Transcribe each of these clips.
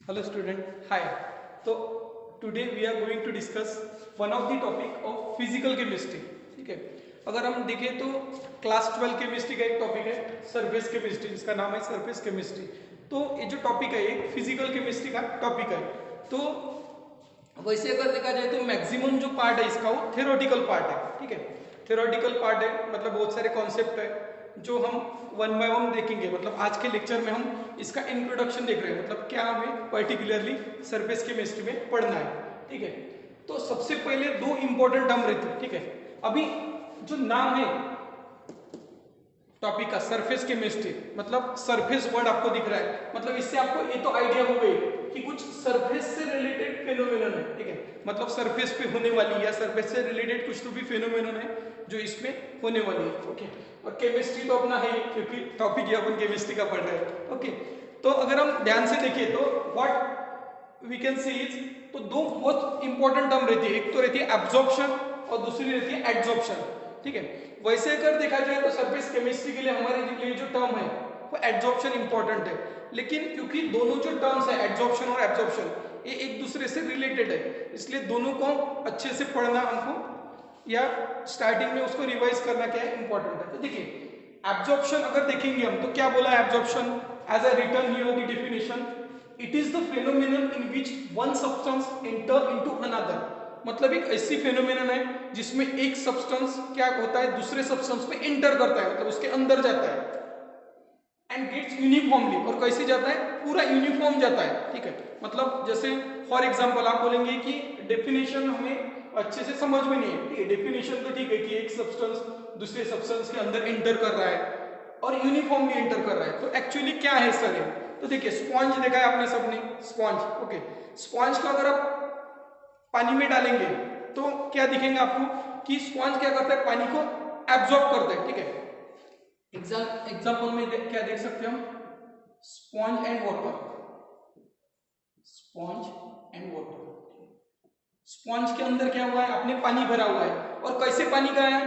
Hello student, hi. So today we are going to discuss one of the topic of physical chemistry. ठीक है, अगर हम देखें तो क्लास 12 केमिस्ट्री का एक टॉपिक है सरफेस केमिस्ट्री, जिसका नाम है सरफेस केमिस्ट्री। तो ये जो टॉपिक है एक फिजिकल केमिस्ट्री का टॉपिक है। तो वैसे अगर देखा जाए तो मैक्सिमम जो पार्ट है इसका वो थ्योरेटिकल पार्ट है। ठीक है, थ्योरेटिकल पार्ट है, मतलब बहुत सारे कॉन्सेप्ट है जो हम वन बाय वन देखेंगे। मतलब आज के लेक्चर में हम इसका इंट्रोडक्शन देख रहे हैं, मतलब क्या हमें पर्टिकुलरली सरफेस केमिस्ट्री में पढ़ना है। ठीक है, तो सबसे पहले दो इंपॉर्टेंट टर्म रहते हैं। ठीक है, अभी जो नाम है टॉपिक का सरफेस केमिस्ट्री, मतलब सरफेस वर्ड आपको दिख रहा है, मतलब इससे आपको ये तो आइडिया हो गई कि कुछ सरफेस से रिलेटेड फेनोमेनन है। ठीक है, मतलब सरफेस पे होने वाली या सरफेस से रिलेटेड कुछ तो भी फेनोमेनन है जो इसमें होने वाली है। ओके, और केमिस्ट्री तो अपना है क्योंकि टॉपिक ही अपन केमिस्ट्री का पढ़ रहे हैं। ओके, तो अगर हम ध्यान से देखें तो what we can see is, तो दो बहुत इंपॉर्टेंट टर्म रहती है, एक तो रहती है एब्जॉर्प्शन और दूसरी रहती है एडजॉर्प्शन। ठीक है, वैसे अगर देखा जाए तो सरफेस केमिस्ट्री के लिए हमारे लिए जो टर्म है वो एडजॉर्प्शन इंपॉर्टेंट है, लेकिन क्योंकि दोनों जो टर्म्स है एडजॉर्प्शन और एब्जॉर्प्शन ये एक दूसरे से रिलेटेड है, इसलिए दोनों को अच्छे से पढ़ना हमको या स्टार्टिंग में उसको रिवाइज करना क्या है इंपॉर्टेंट है। तो देखिए एब्जॉर्प्शन अगर देखेंगे हम तो क्या बोला है absorption, as a written here the definition, it is the phenomenon in which one substance enter into another. मतलब एक ऐसी फेनोमेनन है जिसमें एक सब्सटेंस क्या होता है दूसरे सब्सटेंस में एंटर करता है, मतलब उसके अंदर जाता है एंड गेट्स यूनिफॉर्मली, और कैसे जाता है पूरा यूनिफॉर्म जाता है। ठीक है, मतलब जैसे फॉर एग्जांपल आप बोलेंगे कि डेफिनेशन हमें अच्छे से समझ में नहीं है। ठीक है, डेफिनेशन तो ठीक है कि एक सब्सटेंस दूसरे सब्सटेंस के अंदर एंटर कर रहा है और यूनिफॉर्मली एंटर कर रहा है, तो एक्चुअली क्या है सर ये? तो देखिए स्पॉन्ज देखा है आपने सबने, स्पॉन्ज। ओके, स्पॉन्ज को अगर आप पानी में डालेंगे तो क्या दिखेंगे आपको कि स्पॉन्ज क्या करता है पानी को एब्जॉर्ब करता है। ठीक है, एग्जाम्पल में क्या देख सकते हो हम, sponge and water, sponge and water. Sponge के अंदर क्या हुआ है, आपने पानी भरा हुआ है, और कैसे पानी गया है,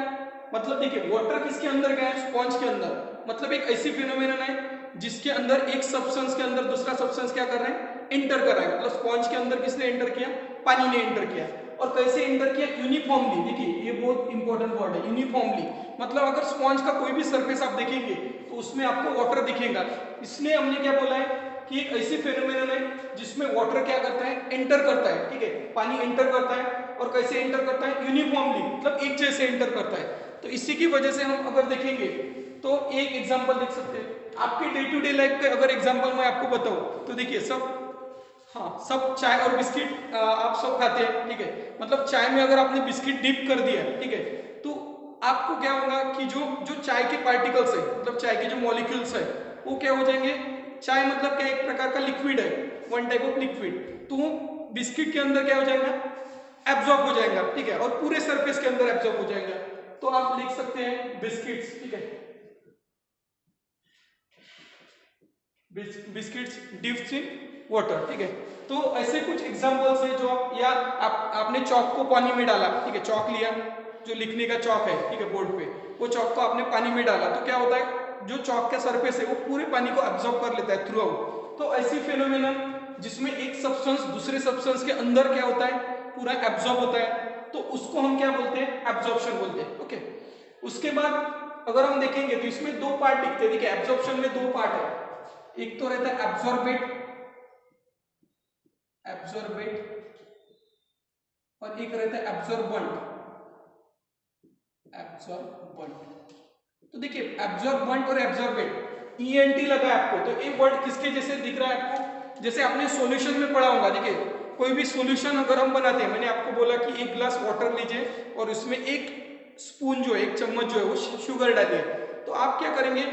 मतलब देखिए वाटर किसके अंदर गया है, स्पॉन्ज के अंदर। मतलब एक ऐसी फिनोमेनन है जिसके अंदर एक सब्सटेंस के अंदर दूसरा सब्सटेंस क्या कर रहे हैं एंटर कर रहा है, मतलब स्पॉन्ज के अंदर किसने एंटर किया, पानी ने एंटर किया। और कैसे एंटर किया, यूनिफॉर्मली। देखिए ये बहुत इंपॉर्टेंट वर्ड है यूनिफॉर्मली, मतलब अगर स्पॉन्ज का कोई भी सरफेस आप देखेंगे तो उसमें आपको वाटर दिखेगा, इसलिए हमने क्या बोला है कि एक ऐसी फेनोमेनन है जिसमें वाटर क्या करता है एंटर करता है। ठीक है, पानी एंटर करता है, और कैसे एंटर करता है यूनिफॉर्मली, मतलब एक जैसे एंटर करता है। तो इसी की वजह से हम अगर देखेंगे तो एक एग्जांपल देख सकते हैं आपके डे टू डे लाइफ के, अगर एग्जांपल मैं आपको बताऊं तो देखिए सब, हाँ सब चाय और बिस्किट आप सब खाते हैं। ठीक है, मतलब चाय में अगर आपने बिस्किट डिप कर दिया, ठीक है, तो आपको क्या होगा कि जो जो चाय के पार्टिकल्स है, मतलब चाय के जो मॉलिक्यूल्स है वो क्या हो जाएंगे, चाय मतलब क्या एक प्रकार का लिक्विड है, वन टाइप ऑफ लिक्विड, तो वो बिस्किट के अंदर क्या हो जाएगा एब्जॉर्ब हो जाएगा। ठीक है, और पूरे सरफेस के अंदर एब्जॉर्ब हो जाएगा, तो आप लिख सकते हैं बिस्किट्स। ठीक है, बिस्किट्स डिप्स इन वाटर। ठीक है, तो ऐसे कुछ एग्जांपल्स हैं जो आप, या आपने चॉक को पानी में डाला। ठीक है, चॉक लिया जो लिखने का चॉक है, ठीक है, बोर्ड पे, वो चॉक को आपने पानी में डाला तो क्या होता है जो चॉक का सरफेस है वो पूरे पानी को एब्जॉर्ब कर लेता है थ्रू आउट। तो ऐसी फेनोमेनन जिसमें एक सब्सटेंस दूसरे सब्सटेंस के अंदर क्या होता है पूरा एब्जॉर्ब होता है, तो उसको हम क्या बोलते हैं एब्जॉर्प्शन बोलते हैं। ओके, उसके बाद अगर हम देखेंगे तो इसमें दो पार्ट दिखते हैं। देखिए एब्जॉर्प्शन में दो पार्ट है, एक तो रहता है एब्जॉर्बेट, एब्जॉर्बेट, और एक रहता है एब्जॉर्बेंट, एब्जॉर्बेंट। तो देखिए एब्जॉर्बेंट और एब्जॉर्बेट ईएनटी लगा है आपको, तो ये वर्ड किसके जैसे दिख रहा है आपको, जैसे आपने सॉल्यूशन में पढ़ा होगा। देखिए कोई भी सॉल्यूशन अगर हम बनाते हैं, मैंने आपको बोला कि एक ग्लास वाटर लीजिए और उसमें एक स्पून जो है, एक चम्मच जो है वो शुगर डालिए, तो आप क्या करेंगे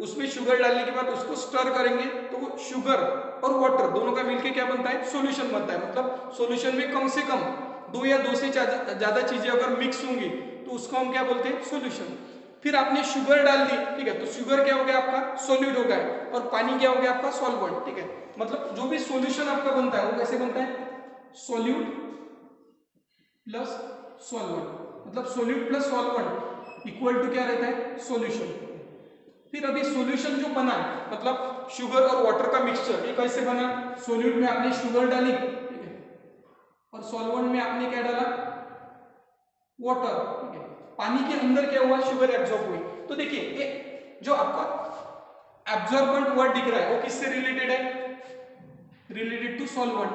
उसमें शुगर डालने के बाद उसको स्टर करेंगे तो वो शुगर और वाटर दोनों का मिलके क्या बनता है सॉल्यूशन बनता है। मतलब सॉल्यूशन में कम से कम दो या दो से ज्यादा चीजें अगर मिक्स होंगी तो उसको हम क्या बोलते हैं सॉल्यूशन। फिर आपने शुगर डाल दी, ठीक है, तो शुगर क्या हो गया आपका सॉल्यूट हो गया, और पानी क्या हो गया आपका सॉल्वेंट। ठीक है, मतलब जो भी सॉल्यूशन आपका बनता है वो कैसे बनता है सॉल्यूट प्लस सॉल्वेंट, मतलब solute plus solvent equal to क्या रहता है सॉल्यूशन। फिर अभी सॉल्यूशन जो बना है, मतलब शुगर और वाटर का मिक्सचर, ये कैसे बना? सॉल्यूट में आपने शुगर डाली, ठीक है, और सॉल्वेंट में आपने क्या डाला? वाटर, ठीक है। पानी के अंदर क्या हुआ? शुगर एब्जॉर्ब हुई। तो देखिए ये जो आपका एब्जॉर्बेंट वर्ड दिख रहा है वो किससे रिलेटेड है? रिलेटेड टू सॉल्वेंट,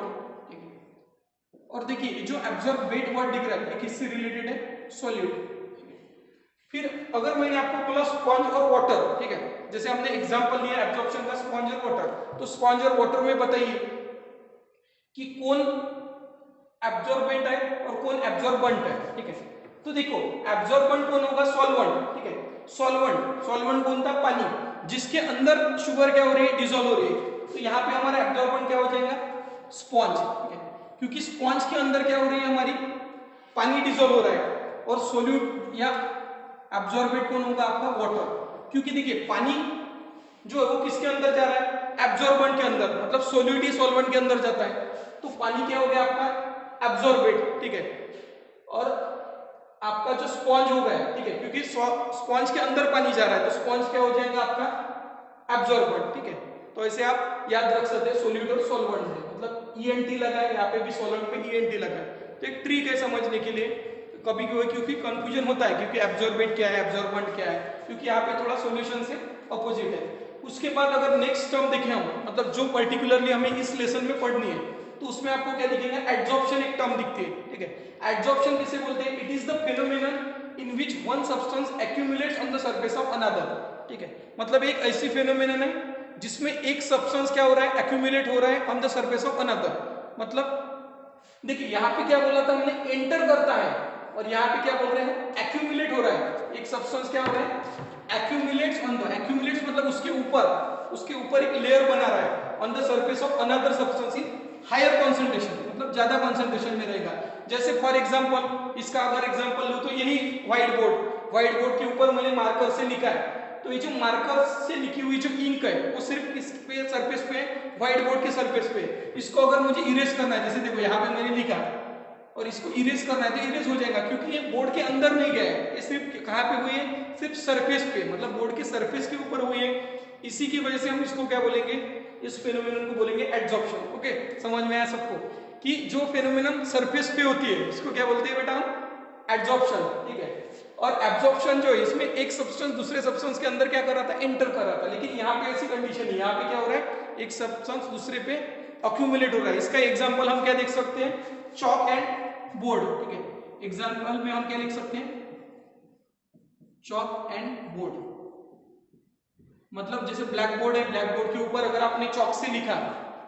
ठीक है। और देखिए जो एब्जॉर्बेट वर्ड दिख रहा है ये किससे रिलेटेड है? सॉल्यूट। फिर अगर मैंने आपको बोला स्पॉन्ज और वाटर, ठीक है, जैसे हमने एग्जांपल लिया एब्जॉर्प्शन का स्पॉन्ज और वाटर, तो स्पॉन्ज और वाटर में बताइए कि कौन एब्जॉर्बेंट है और कौन एब्जॉर्बेंट है, ठीक है। तो देखो एब्जॉर्बेंट कौन होगा? सॉल्वेंट, ठीक है। सॉल्वेंट कौन था? पानी, जिसके अंदर शुगर क्या हो रही है? डिसॉल्व हो रही है। तो यहाँ पे हमारा एब्जॉर्बेंट क्या हो जाएगा? स्पॉन्ज, ठीक है, क्योंकि स्पॉन्ज के अंदर क्या हो रही है? हमारी पानी डिसॉल्व हो रहा है। और सोल्यूट या एब्जॉर्बेट कौन होगा? आपका वाटर, क्योंकि देखिए पानी जो है वो किसके अंदर जा रहा है? एब्जॉर्बेंट के अंदर, मतलब सोल्यूट ही सॉल्वेंट के अंदर जाता है। तो पानी क्या हो गया आपका? एब्जॉर्बेट, ठीक है। और आपका जो स्पॉन्ज हो गया, ठीक है, क्योंकि स्पॉन्ज के अंदर पानी जा रहा है तो स्पॉन्ज क्या हो जाएगा? आपका एब्जॉर्बेंट, ठीक है। तो ऐसे आप याद रख सकते हैं सोल्यूट और सॉल्वेंट में, मतलब ईएनटी लगा है, यहाँ पे भी सॉल्वेंट में ईएनटी लगा है। तो एक ट्रिक है समझने के लिए, कभी कभी क्योंकि कंफ्यूजन होता है क्योंकि एब्जॉर्बेंट क्या है, एब्जॉर्बेंट क्या है, क्योंकि यहाँ पे थोड़ा सॉल्यूशन से अपोजिट है। उसके बाद अगर नेक्स्ट टर्म देखें हम, मतलब जो पर्टिकुलरली हमें इस लेसन में पढ़नी है, तो उसमें आपको क्या दिखेगा? एडजॉर्प्शन एक टर्म दिखती है, ठीक है। एडजॉर्प्शन किसे बोलते हैं? It is the phenomenon in which one substance accumulates on the surface of another, ठीक है। मतलब एक ऐसी फेनोमेनन है जिसमें एक सब्सटेंस क्या हो रहा है? एक्यूमुलेट हो रहा है on the surface of another. मतलब देखिए यहाँ पे क्या बोला था हमने? एंटर करता है, और यहाँ पे क्या बोल रहे हैं? एक्यूमुलेट हो रहा है। एक सब्सटेंस क्या हो रहा है? एक्यूमुलेट्स ऑन द, एक्यूमुलेट्स मतलब उसके ऊपर एक लेयर बना रहा है on the surface of another substance in higher concentration, मतलब ज्यादा कंसंट्रेशन में रहेगा। जैसे फॉर एग्जांपल इसका अगर एग्जांपल लूं तो यही व्हाइट बोर्ड के ऊपर मैंने मार्कर से लिखा है, तो ये जो मार्कर से लिखी हुई जो इंक है वो सिर्फ इस पे सरफेस पे, व्हाइट बोर्ड के सरफेस पे, इसको अगर मुझे इरेज करना है, जैसे देखो यहाँ पे मैंने लिखा और इसको इरेज करना है तो इरेज हो जाएगा, क्योंकि ये बोर्ड के अंदर नहीं गया है, ये सिर्फ कहाँ पे हुई है? सिर्फ सरफेस पे, मतलब बोर्ड के सरफेस के ऊपर हुई है। इसी की वजह से हम इसको क्या बोलेंगे? इस फेनोमेनन को बोलेंगे एडजॉर्प्शन। ओके, समझ में आया सबको कि जो फेनोमेनन सरफेस पे होती है इसको क्या बोलते हैं बेटा? एडजॉर्प्शन, ठीक है। और एब्जॉर्प्शन जो है इसमें एक सब्सटेंस दूसरे सब्सटेंस के अंदर क्या कर रहा था? एंटर कर रहा था। लेकिन यहाँ पे ऐसी कंडीशन है, यहाँ पे क्या हो रहा है? एक सब्सटेंस दूसरे पे अक्यूमुलेट हो रहा है। इसका एग्जांपल हम क्या देख सकते हैं? चॉक एंड बोर्ड, ठीक है। एग्जांपल में हम क्या लिख सकते हैं? चॉक एंड बोर्ड, मतलब जैसे ब्लैक बोर्ड है, ब्लैक बोर्ड के ऊपर अगर आपने चॉक से लिखा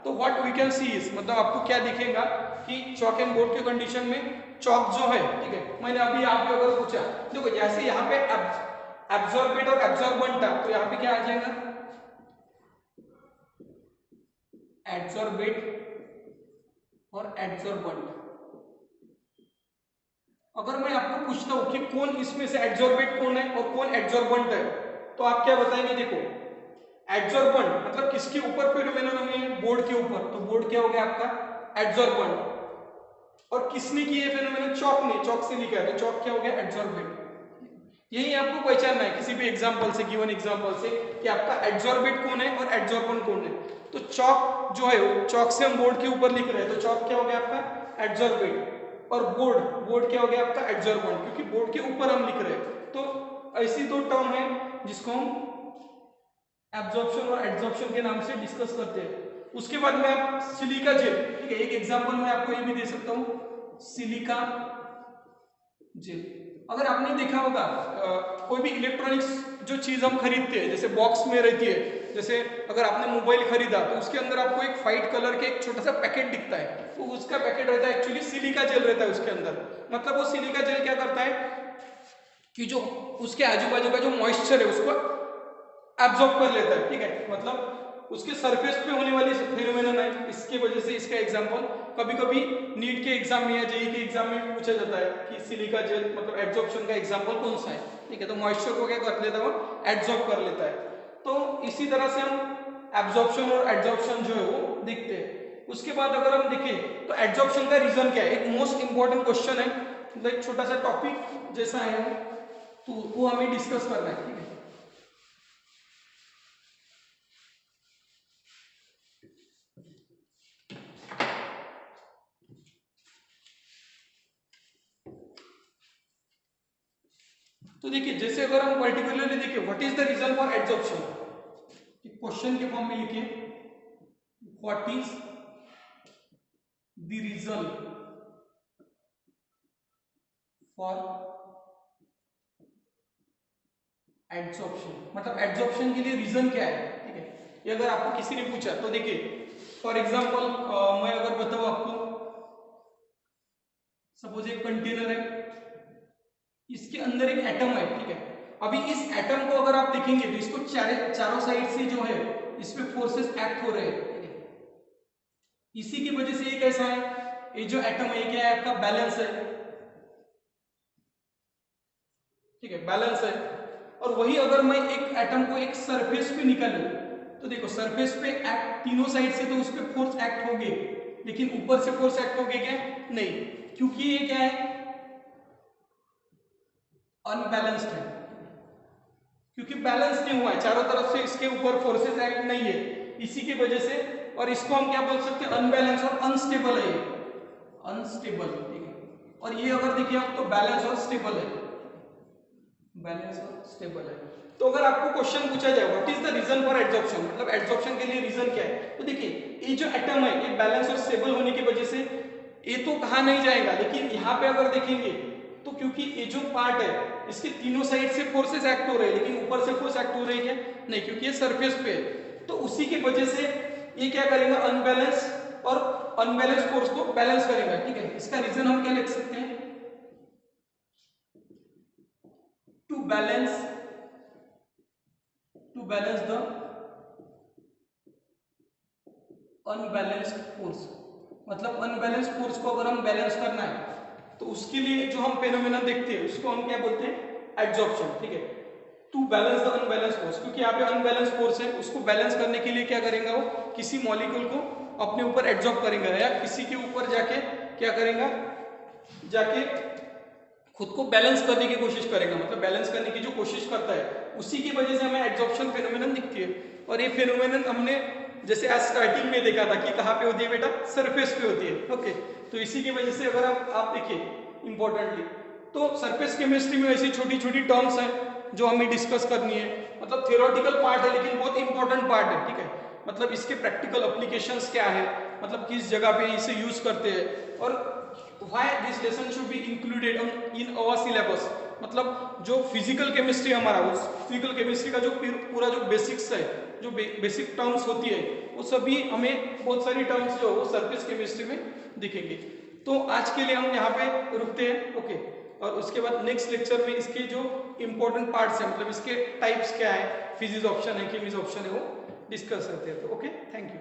तो what we can see is, मतलब आपको क्या दिखेगा कि चॉक एंड बोर्ड के कंडीशन में चॉक जो है, ठीक है, मैंने अभी आपको अगर पूछा, देखो जैसे यहाँ पे एब्जॉर्बेट और एब्जॉर्बेंट था तो यहाँ पे क्या आ जाएगा? एब्जॉर्बेट और एब्जॉर्बेंट। अगर मैं आपको पूछता हूं कि कौन इसमें से एब्जॉर्बेट कौन है और कौन एब्जॉर्बेंट है, तो आप क्या बताएंगे? देखो एब्जॉर्बेंट मतलब किसके ऊपर फेनोमेनन हुए हैं? बोर्ड के ऊपर, तो बोर्ड क्या हो गया आपका? एब्जॉर्बेंट। और किसने किए फेनोमेनन? चॉक ने, चॉक से लिखा है तो चॉक क्या हो गया? एब्जॉर्बेंट। यही आपको पहचानना है किसी भी एग्जांपल से, गिवन एग्जांपल से, कि आपका एब्जॉर्बेट कौन है और एब्जॉर्बेंट कौन है। तो चॉक जो है वो, चॉक से हम बोर्ड के ऊपर लिख रहे हैं तो चॉक क्या हो गया आपका? एब्जॉर्बेट। और बोर्ड क्या हो गया आपका? एब्जॉर्बेंट, क्योंकि बोर्ड के ऊपर हम लिख रहे हैं। तो ऐसी दो टर्म है जिसको हम एब्जॉर्प्शन और एड्सॉर्प्शन के नाम से डिस्कस करते हैं। उसके बाद में आप सिलिका जेल, ठीक है, एक एग्जांपल मैं आपको ये भी दे सकता हूं, सिलिका जेल। अगर आपने देखा होगा कोई भी इलेक्ट्रॉनिक्स जो चीज हम खरीदते हैं, जैसे बॉक्स में रहती है, जैसे अगर आपने मोबाइल खरीदा तो उसके अंदर आपको एक व्हाइट कलर के एक छोटा सा पैकेट दिखता है, तो उसका पैकेट रहता है एक्चुअली सिलिका जेल रहता है उसके अंदर। मतलब वो सिलिका जेल क्या करता है कि जो उसके आजू बाजू का जो मॉइस्चर है उसको एब्जॉर्ब कर लेता है, ठीक है, मतलब उसके सरफेस पे होने वाली फेनोमेनन है। इसके वजह से इसका एग्जांपल कभी कभी नीट के एग्जाम में या जेईई के एग्जाम में पूछा जाता है कि सिलिका जेल मतलब एब्जॉर्प्शन का एग्जांपल कौन सा है, ठीक है। तो मॉइस्चर को क्या कर लेता है? वो एब्जॉर्ब कर लेता है। तो इसी तरह से हम एब्जॉर्प्शन और एड्सॉर्प्शन जो है वो देखते हैं। उसके बाद अगर हम देखें तो एड्सॉर्प्शन का रीजन क्या है, एक मोस्ट इंपॉर्टेंट क्वेश्चन है, मतलब एक छोटा सा टॉपिक जैसा है तो वो हमें डिस्कस करना है, ठीक है। तो देखिए जैसे अगर हम पर्टिकुलरली देखिए what is the reason for adsorption, question के फॉर्म में लिखिए what is the reason for adsorption, मतलब एड्सॉर्प्शन के लिए रीजन क्या है, ठीक है। ये अगर आपको किसी ने पूछा तो देखिए फॉर एग्जांपल मैं अगर बताऊं आपको, सपोज एक कंटेनर है, इसके अंदर एक एटम है, ठीक है। अभी इस एटम को अगर आप देखेंगे तो इसको चारों साइड से जो है इस पे फोर्सेस एक्ट हो रहे हैं, ठीक है। इसी की वजह से ये कैसा है, ये जो एटम है क्या है आपका बैलेंस है, ठीक है, बैलेंस है। और वही अगर मैं एक एटम को एक सरफेस पे निकालूं तो देखो सरफेस पे एक्ट तीनों साइड से तो उस पे फोर्स एक्ट होगी, लेकिन ऊपर से फोर्स एक्ट होगी क्या, नहीं, क्योंकि ये क्या है अनबैलेंस्ड है, क्योंकि बैलेंस नहीं हुआ है, चारों तरफ से इसके ऊपर फोर्सेस एक्ट नहीं है, इसी की वजह से। और इसको हम क्या बोल सकते हैं, अनबैलेंस और अनस्टेबल है, अनस्टेबल, ठीक है। और ये अगर देखिए आप तो बैलेंस और स्टेबल है, बैलेंस और स्टेबल है। तो अगर आपको क्वेश्चन पूछा जाए what is the reason for adsorption, मतलब एड्सॉर्प्शन के लिए रीजन क्या है, तो देखिए ये जो एटम है ये बैलेंस और स्टेबल होने की वजह से ये तो कहा नहीं जाएगा, लेकिन यहाँ पे अगर देखेंगे तो क्योंकि ये जो पार्ट है इसके तीनों साइड से फोर्सेस एक्ट हो रहे हैं, लेकिन ऊपर से फोर्स एक्ट हो रही है क्या, नहीं, क्योंकि ये सरफेस पे है, तो उसी की वजह से ये क्या करेगा, अनबैलेंस और अनबैलेंस फोर्स को बैलेंस करेगा, ठीक है। इसका रीजन हम क्या लिख सकते हैं, to balance the unbalanced force, मतलब अनबैलेंस फोर्स को अगर हम बैलेंस करना है तो उसके लिए जो हम फेनोमेना देखते हैं उसको हम क्या बोलते हैं, एड्सॉर्प्शन, ठीक है। To balance the unbalance force, क्योंकि यहाँ पे अनबैलेंस फोर्स है, उसको बैलेंस करने के लिए क्या करेगा वो, किसी मॉलिक्यूल को अपने ऊपर एड्सॉर्ब करेगा या किसी के ऊपर जाके क्या करेगा, जाके खुद को बैलेंस करने की कोशिश करेगा, मतलब बैलेंस करने की जो कोशिश करता है उसी की वजह से हमें एड्सॉर्प्शन फेनोमेनन दिखती है। और ये फेनोमेनन हमने जैसे आज स्टार्टिंग में देखा था कि कहाँ पे होती है बेटा, सरफेस पे होती है, ओके। तो इसी की वजह से अगर आप देखिए इंपॉर्टेंटली तो सरफेस केमिस्ट्री में ऐसी छोटी छोटी टर्म्स हैं जो हमें डिस्कस करनी है, मतलब थियोरेटिकल पार्ट है लेकिन बहुत इंपॉर्टेंट पार्ट है, ठीक है। मतलब इसके प्रैक्टिकल एप्लीकेशंस क्या है, मतलब किस जगह पे इसे यूज करते हैं, और why this lesson should be included in our syllabus, मतलब जो फिजिकल केमिस्ट्री हमारा, उस फिजिकल केमिस्ट्री का जो पूरा जो बेसिक्स है, जो बेसिक टर्म्स होती है वो सभी हमें बहुत सारी टर्म्स जो वो सरफेस केमिस्ट्री में दिखेंगे। तो आज के लिए हम यहाँ पे रुकते हैं, ओके। और उसके बाद नेक्स्ट लेक्चर में इसके जो इंपॉर्टेंट पार्ट्स हैं, मतलब इसके टाइप्स क्या है, फिजिक्स ऑप्शन है, केमिस्ट्री ऑप्शन है, वो डिस्कस करते हैं। तो ओके, थैंक यू।